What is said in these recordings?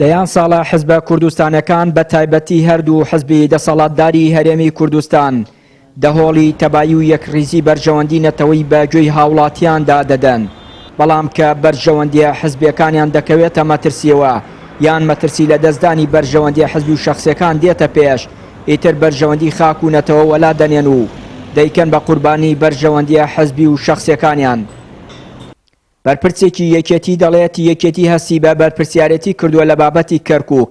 دەیان ساڵە حزبە کوردستانەکان بە تایبەتی هەردوو حزبی دەسەڵاتداری هەرێمی کوردستان دەهۆڵی تەبایی و یەکڕیزی بەرژەوەندی نەتەوەی بە گوێی هاوڵاتیاندا دەدەن، بەڵام کە بەرژەوەندیە حزبیەکانیان دەکەوێتە مەترسیەوە یان مەترسی لە دەستدانی بەرژەوەندیە حزبی و شەخسیەکان دێتە پێش، ئیتر بەرژەوەندی خاک و نەتەوە وەلا دەنێن و دەیکەن بە قوربانی بەرژەوەندیە حزبی و شەخسیەکانیان. بەرپرسێکی یەکێتی دەڵێت یەکێتی هەستی بە بەرپرسیارەتی کردووە لە بابەتی کەرکووک،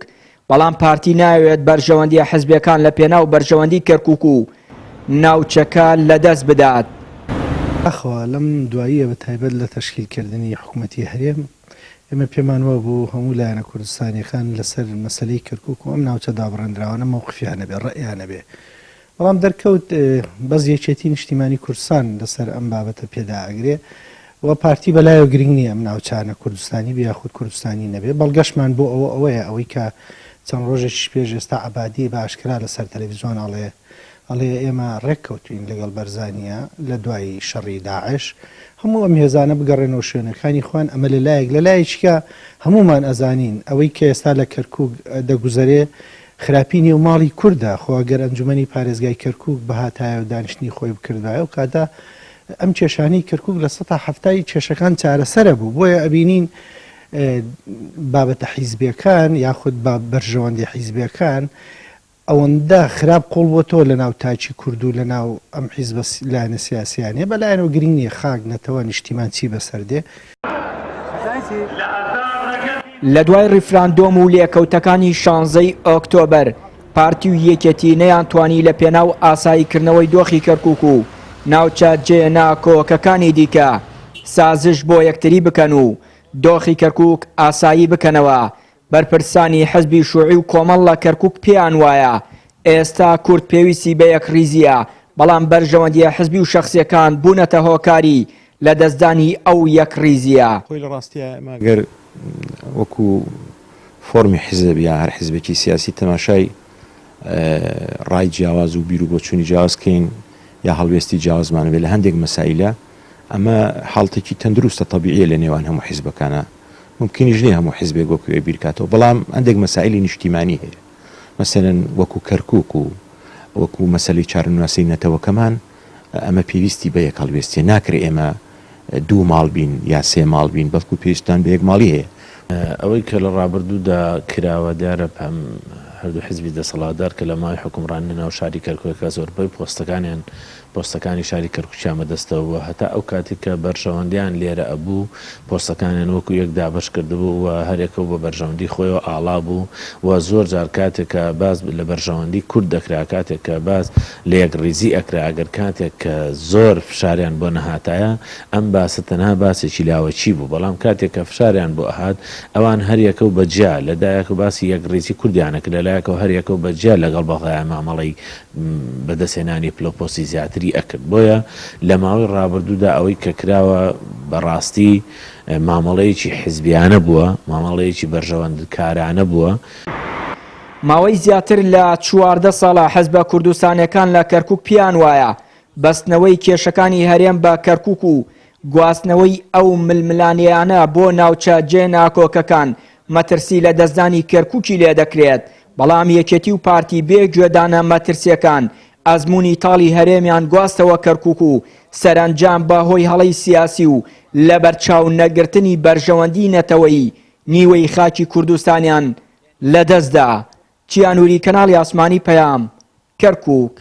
بەڵام پارتی ناوێت بەرژەوەندیە حزبیەکان لە پێناو بەرژەوەندی کەرکووک و ناوچەکە لەدەست بدات. ئەخوا لەم دواییە بە تایبەت لە تەشکیلکردنی حکوومەتی هەرێم ئێمە پێمانوە بوو هەموو لایەنە کوردستانیەکان لەسەر مەسەلەی کەرکووک و ئەم ناوچە دابڕێنراوانە موقفیانە بێ ڕێیانە بێ، بەڵام دەرکەوت بەس یەکێتی نیشتیمانی کوردستان لەسەر ئەم بابەتە پێدا ئەگرێ و پارتی بەلایەوە گرنگ نییە ئەم ناوچانە کوردستانی بە یاخود کوردستانی نەبێ. بەڵگەشمان بۆ ئەوەیە ئەوەی کە چەند ڕۆژێکی پێش ئێستا عەبادی بە ئاشکرا لەسەر تەلەڤیزۆن ئەڵێ ئێمە ڕێککەوتوین لەگەڵ بەرزانیە لە دوای شەڕی داعش، هەموو ئەم هێزانە بگەڕێنەوە شوێنەکانی خۆیان. ئەمە لە لایەکە هەمومان ئەزانین ئەوەی کە ئێستا لە کەرکووک دەگوزەرێ خراپینی و ماڵی کووردە، خۆگەر ئەنجومەنی پارێزگای کەرکووک بەهاتایە و دانیشتنی خۆی بکردایە و کاتا ئەم کێشانەی کەرکووک لە 170 کێشەکان چارەسەرە بوو. بۆیە ئەبینین بابەتە حیزبیەکان یاخود بە بەرژەوەندی حیزبیەکان ئەوەندە خراپ قوڵ بۆ تۆ لە ناو تاچی کورد و لە ناو ئەم حیزبە لایەنە سیاسیانێ بەلایەنەوە گرنگ نییە خاک نەتەوە نیشتیمان چی بەسەردێ. لە دوای ڕیفراندۆم و لێکەوتەکانی 16 ئۆکتۆبەر پارتی و یەکێتی نەیانتوانی لە پێناو ئاساییکردنەوەی دۆخی کەرکووک و ناوچە جێناکۆکەکانی دیکە سازش بۆ یەکتری بکەن و دۆخی کەرکووک ئاسایی بکەنەوە. بەرپرسانی حزبی شووعی و کۆمەڵ لە کەرکووک پێیان وایە ئێستا کورد پێویستی بە یەکڕیزیە، بەڵام بەرژەوەندیە حزبی و شەخسیەکان بوونەتە هۆکاری لە دەستدانی ئەو یەکڕیزیە. خۆی لە ڕاستیە ئەمەگەر وەکو فۆرمی حزب یا هەر حزبێکی سیاسی تەماشای ڕای جیاواز و بیر و بۆچوونی جیاوازکەین یا هەڵوێستی جیاوازمانە بێت لە هەندێک مەسائلە، ئەمە حاڵتێکی تەندروستە تەبیعیە لە نێوان هەموو حیزبەکانە، ممکنیش نییە هەموو حیزبێک وەکوێ بیرکاتەوە، بەڵام هەندێک مەسائلی نیشتیمانی هەیە، مەسەلەن وەکو کەرکووک و وەکو مەسەلەی چارەنووسی نەتەوەکەمان ئەمە پێویستی بە یەک هەڵوێستیە، ناکرێت ئێمە دوو ماڵ بین یا سێ ماڵ بین، بەڵکو پێویستان بە یەک ماڵی هەیە. ئەوەی کە لە ڕابردوودا کراوە دیارە هەردوو حزبی دەسەڵاتدار کە لە مای حکومڕانی ناو شاری کەرکووکە زۆربەی پۆستەکانی شاری کەرکووکیان بەدەستەوە، هەتا ئەو کاتێک کە بەرژەوەندیان لێرە ئەبوو پۆستەکانیان وەکو یەک دابش کردبوو و هەرێکەوە بە بەرژەوەندی خۆیەوە ئاڵا بوو و زۆر جار کاتێک کە باز لە بەرژەوەندی کورد دەکرا، کاتێک کە باز لە یەکڕیزی ئەکرا، ئەگەر کاتێک کە زۆر فشاریان بۆ نەهاتایە ئەم باسە تەنها باسێکی لاوەچی بوو، بەڵام کاتێک کە فشاریان بۆ ئەهات ئەوان هەریەکە و بەجیا لەدایەک و باسی یەکڕیزی کوردیانەکە لەلایەکەوە هەریەکە و بەجیا لەگەڵ بەڵای مامەڵەی بەدەستهێنانی پلۆپۆسی زیاتری ئەکرد. بۆیە لە ماوەی ڕابردوودا ئەوەی کە کراوە بەڕاستی مامەڵەیەکی حیزبیانە بووە، مامەڵەیەکی بەرژەوەندکارانە بووە. ماوەی زیاتر لە 14 ساڵە حزبە کوردستانیەکان لە کەرکووک پیان وایە بەستنەوەی کێشەکانی هەرێم بە کەرکووک و گواستنەوەی ئەو ململانیانە بۆ ناوچە جێناکۆکەکان مەترسی لە دەستدانی کەرکووکی لێ دەکرێت، بەڵام یەکێتی و پارتی بێ گوێدانە مەترسیەکان ئەزمموی تاڵی هەرێمیان گواستەوە کەرکووک و سەرنجام بەهۆی هەڵەی سیاسی و لە بەرچاو نەگرتنی بەرژەوەندی نەتەوەیی نیوەی خاکی کوردستانیان لەدەستدا. چیانووری کەناڵی ئاسمانی پەیام، کەرکووک.